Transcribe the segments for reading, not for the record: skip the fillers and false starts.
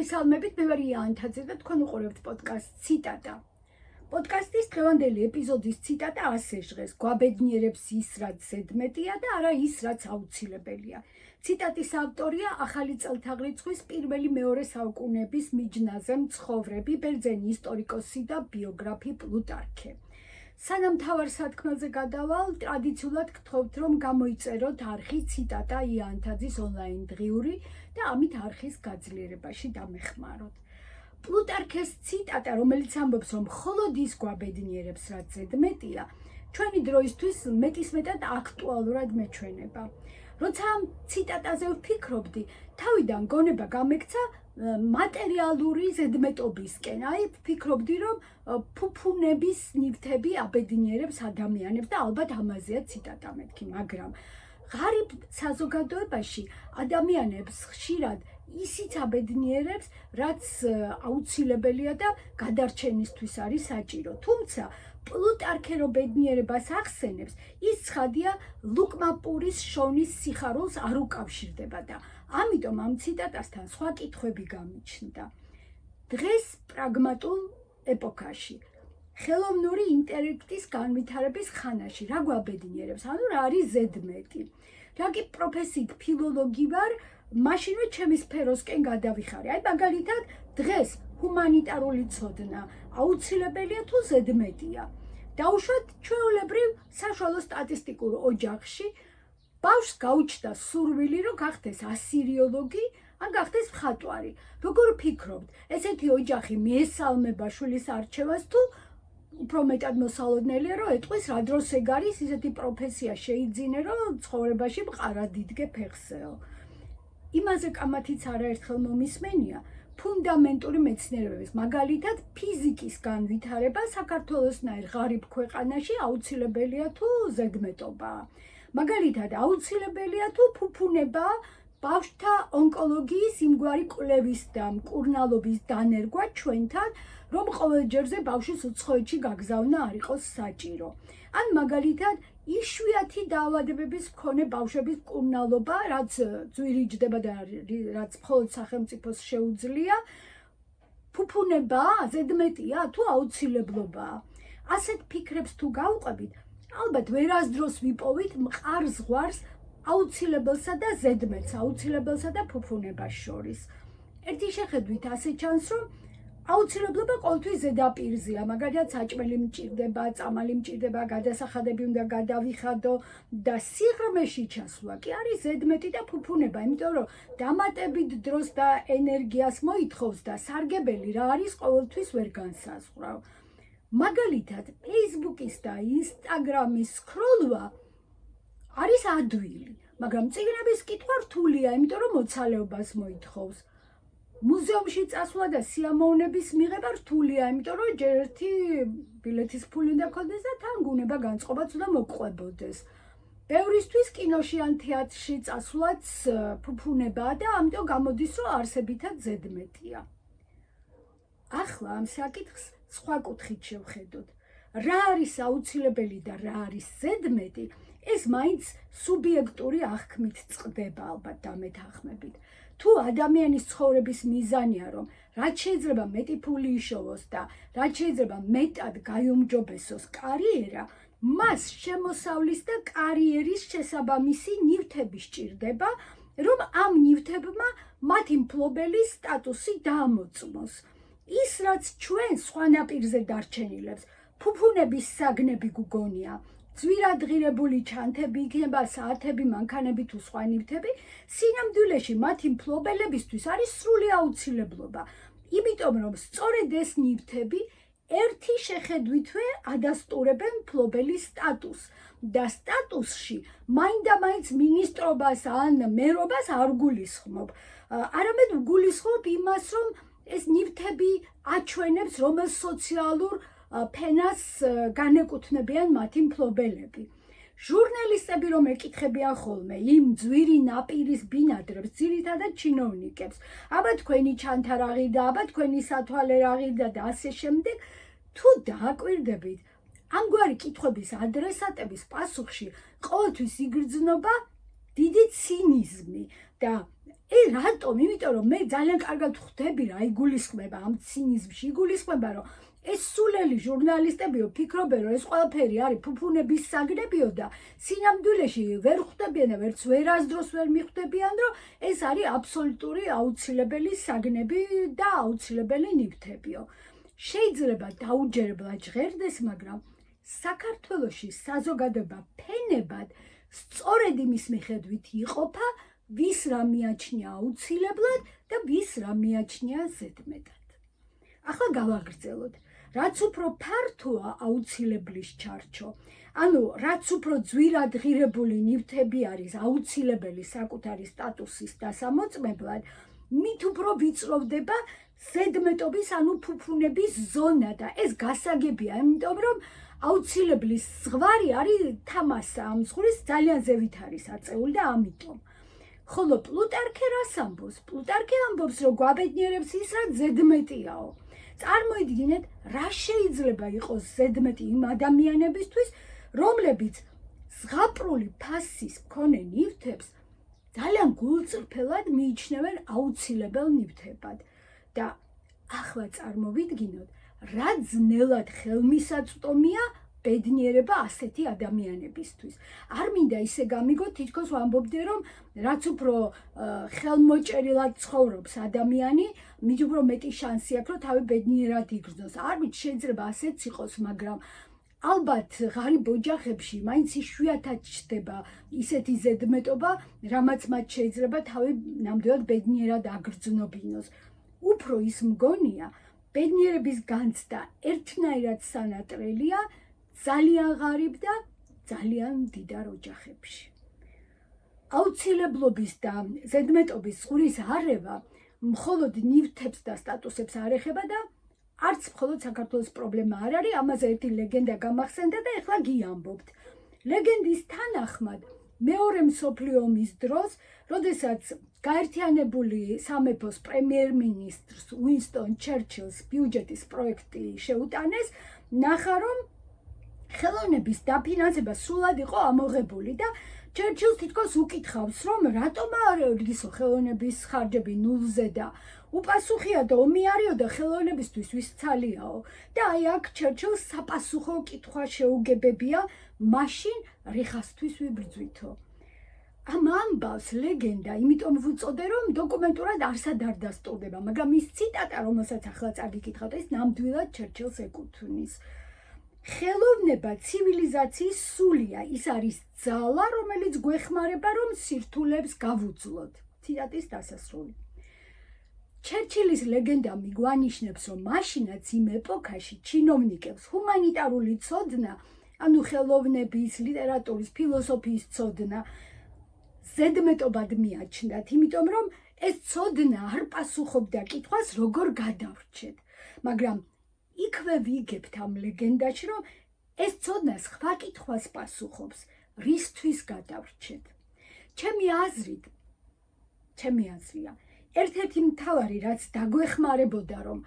მოგესალმებით, მე ვარ იანთაძე და თქვენ უყურებთ პოდკასტ ციტატა. პოდკასტის დღევანდელი ეპიზოდის ციტატა ასე ჟღერს: გვაბედნიერებს ის, რაც ზედმეტია და არა ის, რაც აუცილებელია. ციტატის ავტორია ახალი წელთაღრიცხვის პირველი-მეორე საუკუნეების მიჯნაზე მცხოვრები ბერძენი ისტორიკოსი და ბიოგრაფი პლუტარქე. სანამ მთავარ სათქმელზე გადავალ, ტრადიციულად გთხოვთ, რომ გამოიწეროთ არხი ციტატა იანთაძის ონლაინ დღიური და ამით არხის გაძლიერებაში დამეხმაროთ. პლუტარქეს ციტატა, რომელიც ამბობს, რომ მხოლოდ ის გვაბედნიერებს, რაც ზედმეტია, ჩვენი დროისთვის მეტისმეტად აქტუალურად მეჩვენება. როცა ამ ციტატაზე ვფიქრობდი, თავიდან გონება გამექცა მატერიალური ზედმეტობისკენ. აი, ვფიქრობდი, რომ ფუფუნების ნივთები აბედნიერებს ადამიანებს და ალბათ ამაზეა ციტატა მეთქი, მაგრამ ღარიბ საზოგადოებაში ადამიანებს ხშირად ისიც აბედნიერებს, რაც აუცილებელია და გადარჩენისთვის არის საჭირო. თუმცა პლუტარქე რო ბედნიერებას ახსენებს, ის ცხადია ლუკმაპურის შონის სიხარულს არ უკავშირდება და ამიტომ ამ ციტატასთან სხვა კითხვები გამიჩნდა. დღეს პრაგმატულ ეპოქაში, ხელოვნური ინტელექტის განვითარების ხანაში, რა გვაბედნიერებს, ანუ რა არის ზედმეტი. რა კი პროფესიით ფილოლოგი ვარ, მაშინვე ჩემი სფეროსკენ გადავიხარე. აი, მაგალითად, დღეს ჰუმანიტარული ცოდნა აუცილებელია თუ ზედმეტია. დაუშვათ ჩვეულებრივ საშუალო სტატისტიკურ ოჯახში ბავშვს გაუჩნდა სურვილი, რომ გახდეს ასირიოლოგი, ან გახდეს მხატვარი. როგორ ფიქრობთ, ესეთი ოჯახი მიესალმება შვილის არჩევას თუ უფრო მეტად მოსალოდნელია, რომ ეტყვის რა დროს ეგ არის ისეთი პროფესია შეიძინე, რომ ცხოვრებაში მყარად იდგე ფეხსეო. იმაზე კამათიც არაერთხელ მომისმენია ფუნდამენტური მეცნიერებების, მაგალითად ფიზიკის განვითარება საქართველოსნაირ ღარიბ ქვეყანაში აუცილებელია თუ ზედმეტობა. მაგალითად აუცილებელია თუ ფუფუნება ბავშვთა ონკოლოგიის იმგვარი კვლევის და მკურნალობის დანერგვა ჩვენთან, რომ ყოველჯერზე ბავშვის უცხოეთში გაგზავნა არ იყოს საჭირო. ან მაგალითად იშვიათი დაავადებების მქონე ბავშვების მკურნალობა, რაც ძვირიჯდება და რაც მხოლოდ სახელმწიფოს შეუძლია, ფუფუნება ზედმეტია თუ აუცილებლობაა. ასეთ ფიქრებს თუ გავყვებით, ალბათ ვერასდროს ვიპოვით მყარ ზღვარს აუცილებელსა და ზედმეტს, აუცილებელსა და ფუფუნებას შორის. ერთი შეხედვით ასე ჩანს, რომ აუცილებლობა ყოველთვის ზედაპირზეა, მაგალითად საჭმელი მჭირდება, წამალი მჭირდება, გადასახადები უნდა გადავიხადო და სიღრმეში ჩასვლა კი არის ზედმეტი და ფუფუნება, იმიტომ რომ დამატებით დროს და ენერგიას მოითხოვს და სარგებელი რა არის ყოველთვის ვერ განსაზღვრავ. მაგალითად, Facebook-ის და Instagram-ის სკროლვა არის ადვილი, მაგრამ წიგნების კითხვა რთულია, იმიტომ რომ მოცალეობას მოითხოვს. მუზეუმში წასვლა და სიამოვნების მიღება რთულია, იმიტომ რომ ჯერ ერთი ბილეთის ფული უნდა გქონდეს და თან გუნება განწყობაც უნდა მოგყვებოდეს. ბევრისთვის კინოში ან თეატრში წასვლაც ფუფუნებაა და ამიტომ გამოდის, რომ არსებითად ზედმეტია. ახლა ამ საკითხს სხვა კუთხით შევხედოთ. რა არის აუცილებელი და რა არის ზედმეტი, ეს მაინც სუბიექტური აღქმით წყდება ალბათ დამეთანხმებით. თუ ადამიანის ცხოვრების მიზანია, რომ რაც შეიძლება მეტი ფული იშოვოს და რაც შეიძლება მეტად გაიუმჯობესოს კარიერა, მას შემოსავლის და კარიერის შესაბამისი ნივთები სჭირდება, რომ ამ ნივთებმა მათი მფლობელის სტატუსი დაამოწმოს. ის, რაც ჩვენ სხვა ნაპირზე დარჩენილებს, ფუფუნების საგნები გგონია, ძვირადღირებული ჩანთები იქნება, საათები, მანქანები თუ სხვა ნივთები, სინამდვილეში მათი მფლობელებისთვის არის სრული აუცილებლობა. იმიტომ რომ სწორედ ეს ნივთები ერთი შეხედვითვე ადასტურებენ მფლობელის სტატუსს და სტატუსში მაინდამაინც მინისტრობას ან მერობას არ გულისხმობ. არამედ ვგულისხმობ იმას, რომ ეს ნივთები აჩვენებს, რომელ სოციალურ ფენას განეკუთვნებიან მათი მფლობელები. ჟურნალისტები რომ ეკითხებიან ხოლმე იმ ძვირი ნაპირის ბინადრებს, ძირითადად ჩინოვნიკებს, აბა თქვენი ჩანთა რა ღირდა, აბა თქვენი სათვალე რა ღირდა და ასე შემდეგ, თუ დააკვირდებით, ამგვარი კითხვების ადრესატების პასუხში ყოველთვის იგრძნობა დიდი ცინიზმი და რატომ? იმიტომ რომ მე ძალიან კარგად ხვდები რა იგულისხმება ამ ცინიზმში, იგულისხმება რომ ეს სულელი ჟურნალისტებიო ფიქრობენ რომ ეს ყველაფერი არის ფუფუნების საგნებიო და სინამდვილეში ვერ ხვდებიან და ვერც ვერასდროს ვერ მიხვდებიან რომ ეს არის აბსოლუტური აუცილებელი საგნები და აუცილებელი ნივთებიო. შეიძლება დაუჯერებლად ჟღერდეს, მაგრამ საქართველოში საზოგადოება ფენებად სწორედ იმის მიხედვით იყოფა, ვის რა მიაჩნია აუცილებლად და ვის რა მიაჩნია ზედმეტად. ახლა გავაგრძელოთ. რაც უფრო ფართოა აუცილებლის ჩარჩო, ანუ რაც უფრო ძვირად ღირებული ნივთები არის აუცილებელი საკუთარი სტატუსის დასამოწმებლად, მით უფრო ვიწროვდება ზედმეტობის, ანუ ფუფუნების ზონა და ეს გასაგებია, იმიტომ რომ აუცილებლის ზღვარი არის თამასა, ამ ზღვრის ძალიან ზევით არის აწეული და ამიტომ. ხოლო პლუტარქე რას ამბობს? პლუტარქე ამბობს, რომ გვაბედნიერებს ის, რაც ზედმეტიაო. წარმოიდგინეთ, რა შეიძლება იყოს ზედმეტი იმ ადამიანებისთვის, რომლებიც ზღაპრული ფასის მქონე ნივთებს ძალიან გულწრფელად მიიჩნევენ აუცილებელ ნივთებად. და ახლა წარმოვიდგინოთ, რა ძნელად ხელმისაწვდომია ბედნიერება ასეთი ადამიანებისთვის. არ მინდა ისე გამიგოთ, თითქოს ვამბობდი, რომ რაც უფრო ხელმოჭერილად ცხოვრობს ადამიანი, მით უფრო მეტი შანსი აქვს, რომ თავი ბედნიერად იგრძნოს. არ ვიცი, შეიძლება ასეც იყოს, მაგრამ ალბათ ღარიბ ოჯახებში მაინც იშვიათად ჩნდება ისეთი ზედმეტობა, რამაც მათ შეიძლება თავი ნამდვილად ბედნიერად აგრძნობინოს. უფრო ის მგონია, ბედნიერების განცდა ერთნაირად სანატრელია ძალიან ღარიბ და ძალიან მდიდარ ოჯახებში. აუცილებლობის და ზედმეტობის ზღვრის არევა მხოლოდ ნივთებს და სტატუსებს არ ეხება და არც მხოლოდ საქართველოს პრობლემა არ არის, ამაზე ერთი ლეგენდა გამახსენდა და ეხლა გიამბობთ. ლეგენდის თანახმად, მეორე მსოფლიო ომის დროს, როდესაც გაერთიანებული სამეფოს პრემიერ-მინისტრს უინსტონ ჩერჩილს ბიუჯეტის პროექტი შეუტანეს, ნახა რომ ხელოვნების დაფინანსება სულად იყო ამოღებული და ჩერჩილს თითქოს უკითხავს, რომ რატომ არ ისო ხელოვნების ხარჯები ნულზე და უპასუხია და ომი არისო და ხელოვნებისთვის ვისცალიაო. და აი აქ ჩერჩილს საპასუხო კითხვა შეუგებებია, მაშინ რიხასთვის ვიბრძვითო. ამ ამბავს ლეგენდა, იმიტომ ვუწოდე, რომ დოკუმენტურად არსად არ დასტურდება, მაგრამ ის ციტატა, რომელსაც ახლა წაგიკითხავთ, ეს ნამდვილად ჩერჩილს ეკუთვნის. ხელოვნება ცივილიზაციის სულია, ის არის ძალა, რომელიც გვეხმარება, რომ სირთულეებს გავუძლოთ. ციტატის დასასრული. ჩერჩილის ლეგენდა მიგვანიშნებს, რომ მაშინაც იმ ეპოქაში ჩინოვნიკებს ჰუმანიტარული ცოდნა, ანუ ხელოვნების, ლიტერატურის, ფილოსოფიის ცოდნა ზედმეტობად მიაჩნდათ, იმიტომ რომ ეს ცოდნა არ პასუხობდა კითხვას, როგორ გადავრჩეთ. მაგრამ იქვე ვიგებთ ამ ლეგენდაში, რომ ეს ცოდნა სხვა კითხვას პასუხობს, რისთვის გადავრჩეთ. ჩემი აზრია, ერთ-ერთი მთავარი, რაც დაგვეხმარებოდა, რომ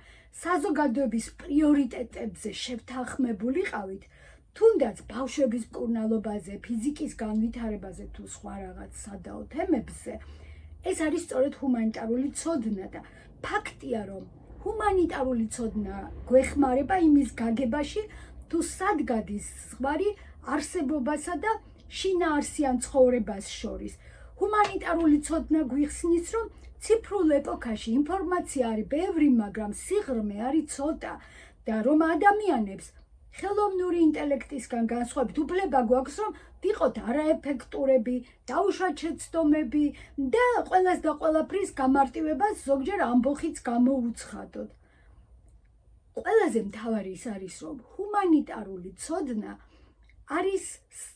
საზოგადოების პრიორიტეტებზე შევთანხმებულიყავით, თუნდაც ბავშვების მკურნალობაზე, ფიზიკის განვითარებაზე თუ სხვა რაღაც სადაო თემებზე, ეს არის სწორედ ჰუმანიტარული ცოდნა და ფაქტია, რომ ჰუმანიტარული ცოდნა გვეხმარება იმის გაგებაში, თუ სად გადის ზღვარი არსებობასა და შინაარსიან ცხოვრებას შორის. ჰუმანიტარული ცოდნა გვიხსნის, რომ ციფრულ ეპოქაში ინფორმაცია არის ბევრი, მაგრამ სიღრმე არის ცოტა და რომ ადამიანებს ხელოვნური ინტელექტისგან განსხვავებით უფლება გვაქვს, რომ ვიყოთ არაეფექტურები, დაუშვათ შეცდომები და ყველას და ყველაფრის გამარტივებას ზოგჯერ ამბოხიც გამოუცხადოთ. ყველაზე მთავარი ის არის, რომ ჰუმანიტარული ცოდნა არის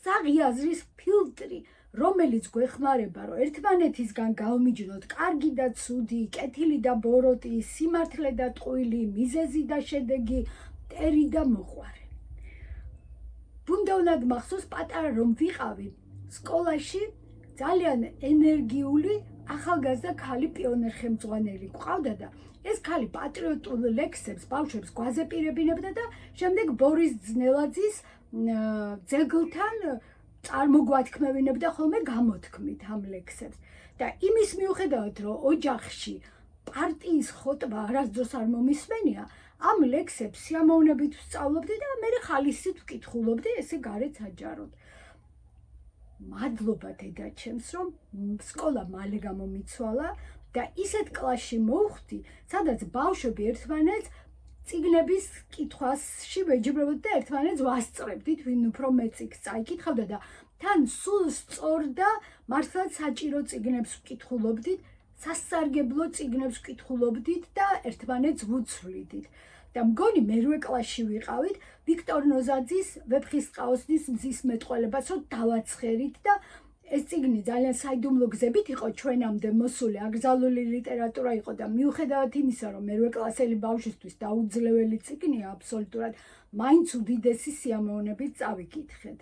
საღიაზრის ფილტრი, რომელიც გვეხმარება, რომ ერთმანეთისგან გავმიჯნოთ კარგი და ცუდი, კეთილი და ბოროტი, სიმართლე და ტყუილი, მიზეზი და შედეგი, მტერი და მოყვარე. ბუნდოვნად მახსოვს პატარა რომ ვიყავი სკოლაში ძალიან ენერგიული ახალგაზრდა ქალი პიონერ ხელმძღვანელი გვყავდა და ეს ქალი პატრიოტულ ლექსებს ბავშვებს გვაზეპირებინებდა და შემდეგ ბორის ძნელაძის ძეგლთან წარმოგვათქმევინებდა ხოლმე გამოთქმით ამ ლექსებს და იმის მიუხედავად რომ ოჯახში პარტიის ხოტბა არასდროს არ მომისმენია, ამ ლექსებს სიამოვნებით ვსწავლობდი და მე ხალისით ვკითხულობდი, ესე გარეთ აჯაროდ. მადლობა დედაჩემს, რომ სკოლა მალე გამომიცვალა და ისეთ კლასში მოვხვდი, სადაც ბავშვები ერთმანეთს წიგნების კითხვაში ვეჯიბრებოდი და ერთმანეთს ვასწრებდით, ვინ უფრო მეტ წიგნს წაიკითხავდა და თან სულ სწორ და მართლაც საჭირო წიგნებს ვკითხულობდით, სასარგებლო წიგნებს ვკითხულობდით და ერთმანეთს ვუცვლიდით. და მგონი მერვე კლასში ვიყავით, ვიქტორ ნოზაძის ვეფხისტყაოსნის მზის მეტყველებას რომ დავაცხერით და ეს წიგნი ძალიან საიდუმლო გზებით იყო ჩვენამდე მოსული, აკრძალული ლიტერატურა იყო და მიუხედავად იმისა, რომ მერვე კლასელი ბავშვისთვის დაუძლეველი წიგნია აბსოლუტურად, მაინც უდიდესი სიამოვნებით წავიკითხეთ.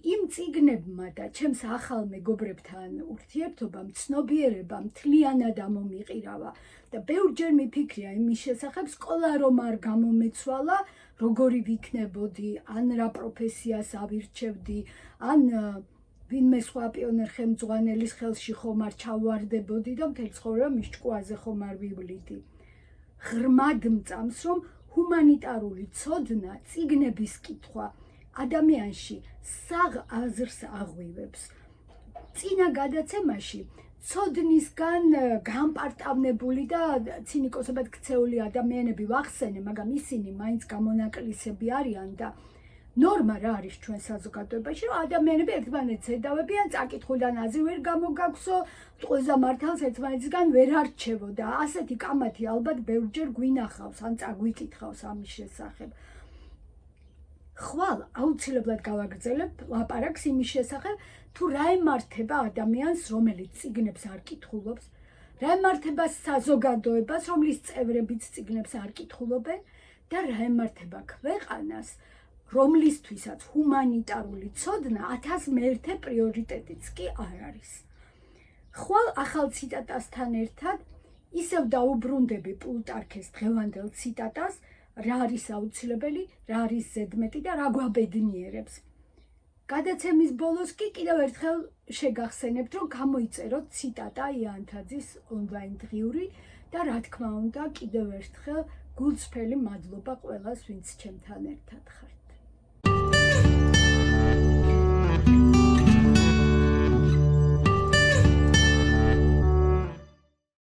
იმ წიგნებმა და ჩემს ახალ მეგობრებთან ურთიერთობამ ცნობიერება მთლიანად ამომიყირავა და ბევრჯერ მიფიქრია იმის შესახებ, სკოლა რომ არ გამომეცვალა, როგორი ვიქნებოდი, ან რა პროფესიას ავირჩევდი, ან ვინმე სხვა პიონერ ხელმძღვანელის ხელში ხომ არ ჩავვარდებოდი და მთელი ცხოვრება მის ჭკუაზე ხომ არ ვივლიდი. ღრმად მწამს, რომ ჰუმანიტარული ცოდნა, წიგნების კითხვა ადამიანში საღ აზრს აღვივებს. წინა გადაცემაში ცოდნისგან განპარტავნებული და ცინიკოსებად ქცეული ადამიანები ვახსენე, მაგრამ ისინი მაინც გამონაკლისები არიან და ნორმა რა არის ჩვენ საზოგადოებაში, რომ ადამიანები ერთმანეთს ედავებიან, წაკითხულიდან აზრი ვერ გამოგაქვსო, ტყუილზა მართალს ერთმანეთისგან ვერ არჩევო და ასეთი კამათი ალბათ ბევრჯერ გვინახავს, ან წაგვიკითხავს ამის შესახებ. ხვალ აუცილებლად გავაგრძელებ ლაპარაკს იმის შესახებ, თუ რა ემართება ადამიანს, რომელიც წიგნებს არ კითხულობს, რა ემართება საზოგადოებას, რომლის წევრებიც წიგნებს არ კითხულობენ და რა ემართება ქვეყანას, რომლისთვისაც ჰუმანიტარული ცოდნა 1001 პრიორიტეტიც კი არ არის. ხვალ ახალ ციტატასთან ერთად ისევ დაუბრუნდები პლუტარქეს დღევანდელ ციტატას, რა არის აუცილებელი, რა არის ზედმეტი და რა გვაბედნიერებს. გადაცემის ბოლოს კი კიდევ ერთხელ შეგახსენებთ, რომ გამოიწეროთ ციტატა იანთაძის ონლაინ დღიური და რა თქმა უნდა კიდევ ერთხელ გულწრფელი მადლობა ყველას, ვინც ჩემთან ერთად ხართ.